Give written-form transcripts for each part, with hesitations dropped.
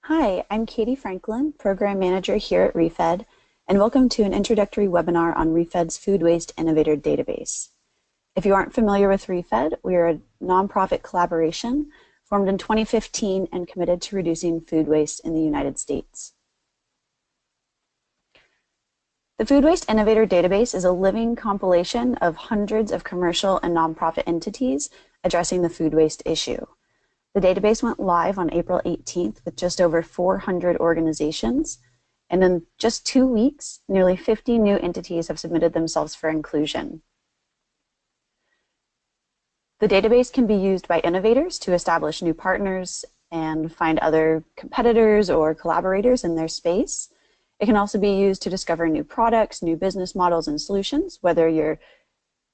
Hi, I'm Katie Franklin, Program Manager here at ReFED, and welcome to an introductory webinar on ReFED's Food Waste Innovator Database. If you aren't familiar with ReFED, we are a nonprofit collaboration formed in 2015 and committed to reducing food waste in the United States. The Food Waste Innovator Database is a living compilation of hundreds of commercial and nonprofit entities addressing the food waste issue. The database went live on April 18th with just over 400 organizations, and in just 2 weeks, nearly 50 new entities have submitted themselves for inclusion. The database can be used by innovators to establish new partners and find other competitors or collaborators in their space. It can also be used to discover new products, new business models and solutions, whether you're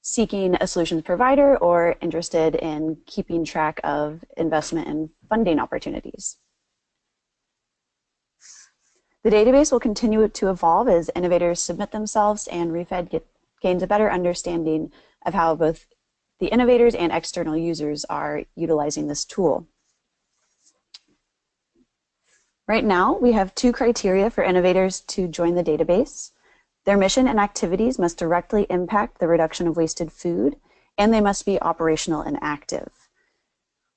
seeking a solutions provider or interested in keeping track of investment and funding opportunities. The database will continue to evolve as innovators submit themselves and ReFED gains a better understanding of how both the innovators and external users are utilizing this tool. Right now, we have 2 criteria for innovators to join the database. Their mission and activities must directly impact the reduction of wasted food, and they must be operational and active.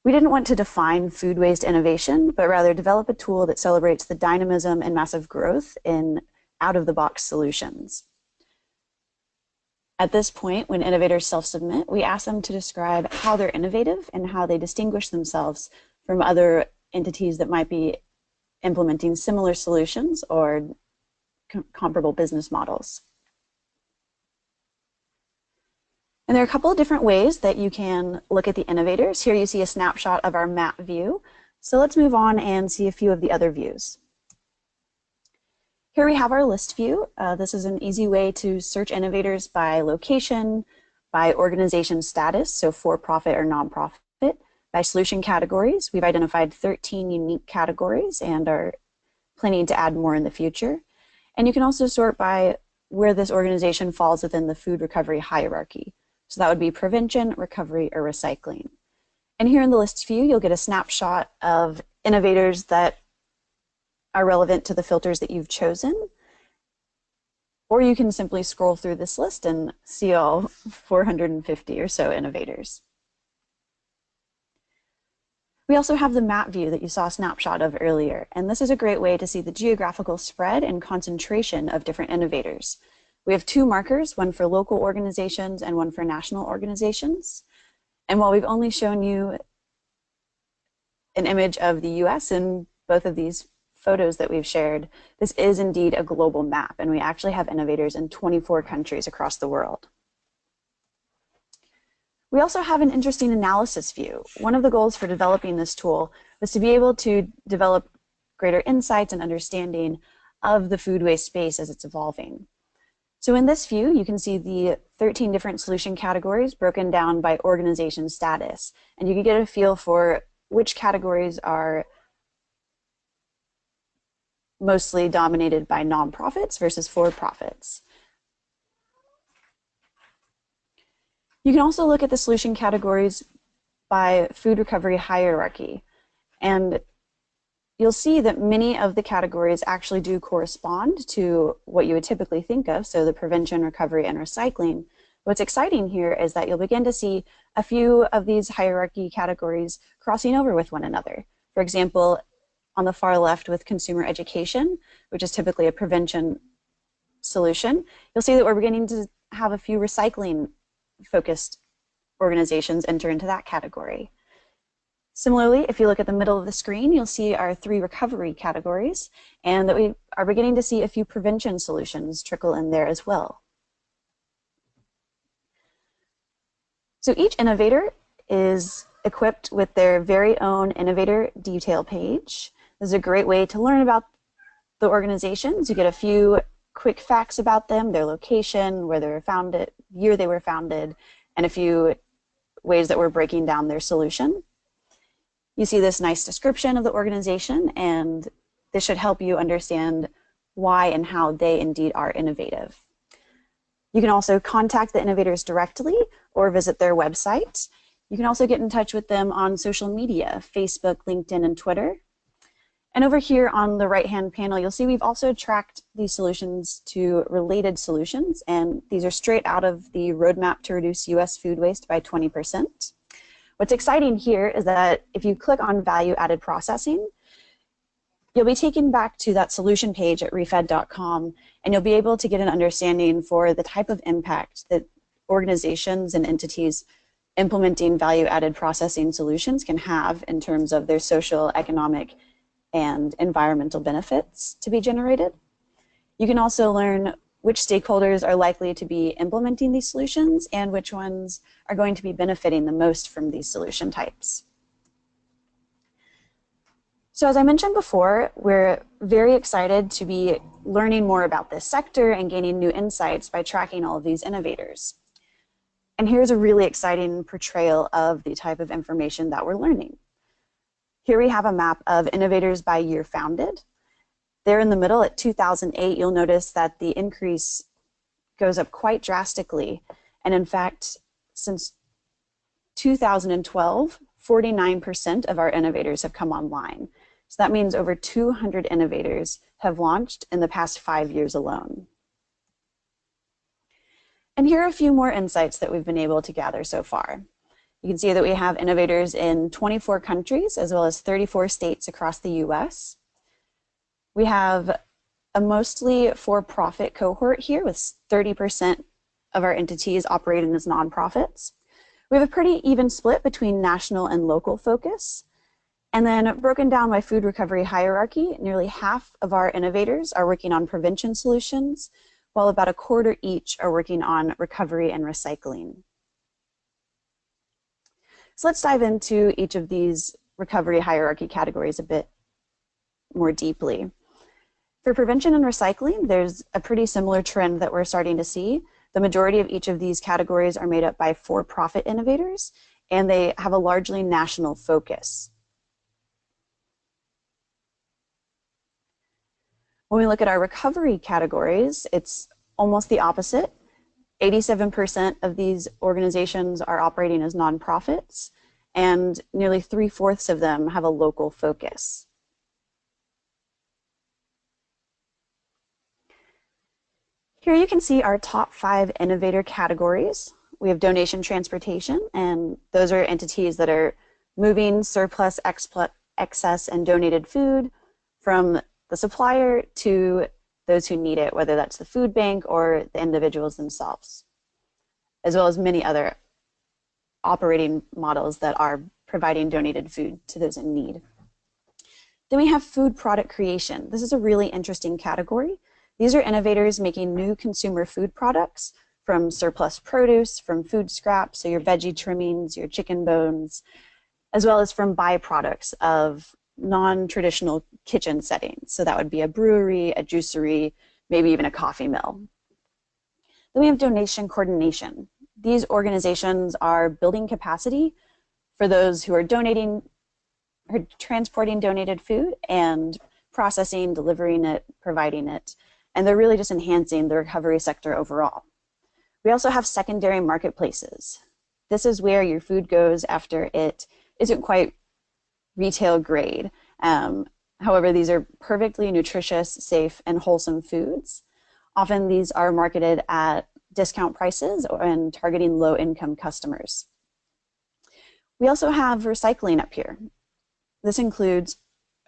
We didn't want to define food waste innovation, but rather develop a tool that celebrates the dynamism and massive growth in out-of-the-box solutions. At this point, when innovators self-submit, we ask them to describe how they're innovative and how they distinguish themselves from other entities that might be implementing similar solutions or comparable business models. And there are a couple of different ways that you can look at the innovators. Here you see a snapshot of our map view. So let's move on and see a few of the other views. Here we have our list view. This is an easy way to search innovators by location, by organization status, so for-profit or nonprofit, by solution categories. We've identified 13 unique categories and are planning to add more in the future. And you can also sort by where this organization falls within the food recovery hierarchy. So that would be prevention, recovery, or recycling. And here in the list view, you'll get a snapshot of innovators that are relevant to the filters that you've chosen. Or you can simply scroll through this list and see all 450 or so innovators. We also have the map view that you saw a snapshot of earlier, and this is a great way to see the geographical spread and concentration of different innovators. We have 2 markers, one for local organizations and one for national organizations. And while we've only shown you an image of the US in both of these photos that we've shared, this is indeed a global map, and we actually have innovators in 24 countries across the world. We also have an interesting analysis view. One of the goals for developing this tool was to be able to develop greater insights and understanding of the food waste space as it's evolving. So in this view, you can see the 13 different solution categories broken down by organization status, and you can get a feel for which categories are mostly dominated by nonprofits versus for-profits. You can also look at the solution categories by food recovery hierarchy, and you'll see that many of the categories actually do correspond to what you would typically think of, so the prevention, recovery, and recycling. What's exciting here is that you'll begin to see a few of these hierarchy categories crossing over with one another. For example, on the far left with consumer education, which is typically a prevention solution, you'll see that we're beginning to have a few recycling focused organizations enter into that category. Similarly, if you look at the middle of the screen, you'll see our 3 recovery categories, and that we are beginning to see a few prevention solutions trickle in there as well. So each innovator is equipped with their very own innovator detail page. This is a great way to learn about the organizations. You get a few quick facts about them, their location, where they were founded, year they were founded, and a few ways that we're breaking down their solution. You see this nice description of the organization, and this should help you understand why and how they indeed are innovative. You can also contact the innovators directly or visit their website. You can also get in touch with them on social media, Facebook, LinkedIn, and Twitter. And over here on the right-hand panel, you'll see we've also tracked these solutions to related solutions, and these are straight out of the roadmap to reduce US food waste by 20%. What's exciting here is that if you click on value-added processing, you'll be taken back to that solution page at refed.com, and you'll be able to get an understanding for the type of impact that organizations and entities implementing value-added processing solutions can have in terms of their social, economic, and environmental benefits to be generated. You can also learn which stakeholders are likely to be implementing these solutions and which ones are going to be benefiting the most from these solution types. So as I mentioned before, we're very excited to be learning more about this sector and gaining new insights by tracking all of these innovators. And here's a really exciting portrayal of the type of information that we're learning. Here we have a map of innovators by year founded. There in the middle at 2008, you'll notice that the increase goes up quite drastically. And in fact, since 2012, 49% of our innovators have come online. So that means over 200 innovators have launched in the past 5 years alone. And here are a few more insights that we've been able to gather so far. You can see that we have innovators in 24 countries as well as 34 states across the US. We have a mostly for-profit cohort here with 30% of our entities operating as nonprofits. We have a pretty even split between national and local focus. And then broken down by food recovery hierarchy, nearly half of our innovators are working on prevention solutions, while about a quarter each are working on recovery and recycling. So let's dive into each of these recovery hierarchy categories a bit more deeply. For prevention and recycling, there's a pretty similar trend that we're starting to see. The majority of each of these categories are made up by for-profit innovators, and they have a largely national focus. When we look at our recovery categories, it's almost the opposite. 87% of these organizations are operating as nonprofits, and nearly 3/4 of them have a local focus. Here you can see our top 5 innovator categories. We have donation transportation, and those are entities that are moving surplus, excess, and donated food from the supplier to those who need it, whether that's the food bank or the individuals themselves, as well as many other operating models that are providing donated food to those in need. Then we have food product creation. This is a really interesting category. These are innovators making new consumer food products from surplus produce, from food scraps, so your veggie trimmings, your chicken bones, as well as from byproducts of non-traditional kitchen settings. So that would be a brewery, a juicery, maybe even a coffee mill. Then we have donation coordination. These organizations are building capacity for those who are donating or transporting donated food and processing, delivering it, providing it. And they're really just enhancing the recovery sector overall. We also have secondary marketplaces. This is where your food goes after it isn't quite retail grade. However, these are perfectly nutritious, safe, and wholesome foods. Often these are marketed at discount prices and targeting low-income customers. We also have recycling up here. This includes,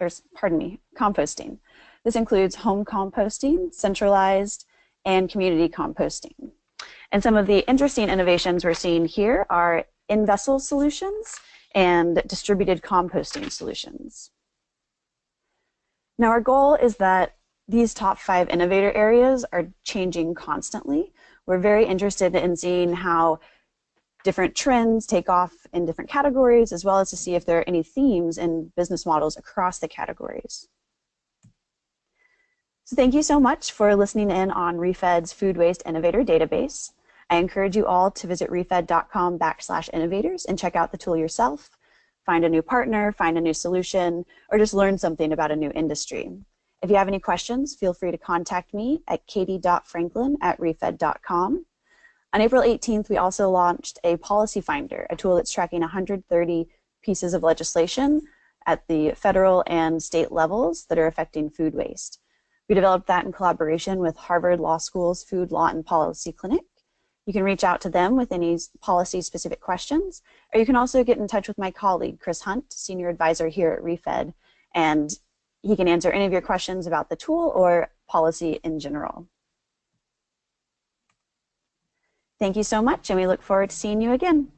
composting. This includes home composting, centralized, and community composting. And some of the interesting innovations we're seeing here are in-vessel solutions and distributed composting solutions. Now our goal is that these top 5 innovator areas are changing constantly. We're very interested in seeing how different trends take off in different categories, as well as to see if there are any themes in business models across the categories. So thank you so much for listening in on ReFED's Food Waste Innovator Database. I encourage you all to visit refed.com/innovators and check out the tool yourself, find a new partner, find a new solution, or just learn something about a new industry. If you have any questions, feel free to contact me at katie.franklin@refed.com. On April 18th, we also launched a policy finder, a tool that's tracking 130 pieces of legislation at the federal and state levels that are affecting food waste. We developed that in collaboration with Harvard Law School's Food Law and Policy Clinic. You can reach out to them with any policy-specific questions, or you can also get in touch with my colleague, Chris Hunt, Senior Advisor here at ReFED, and he can answer any of your questions about the tool or policy in general. Thank you so much, and we look forward to seeing you again.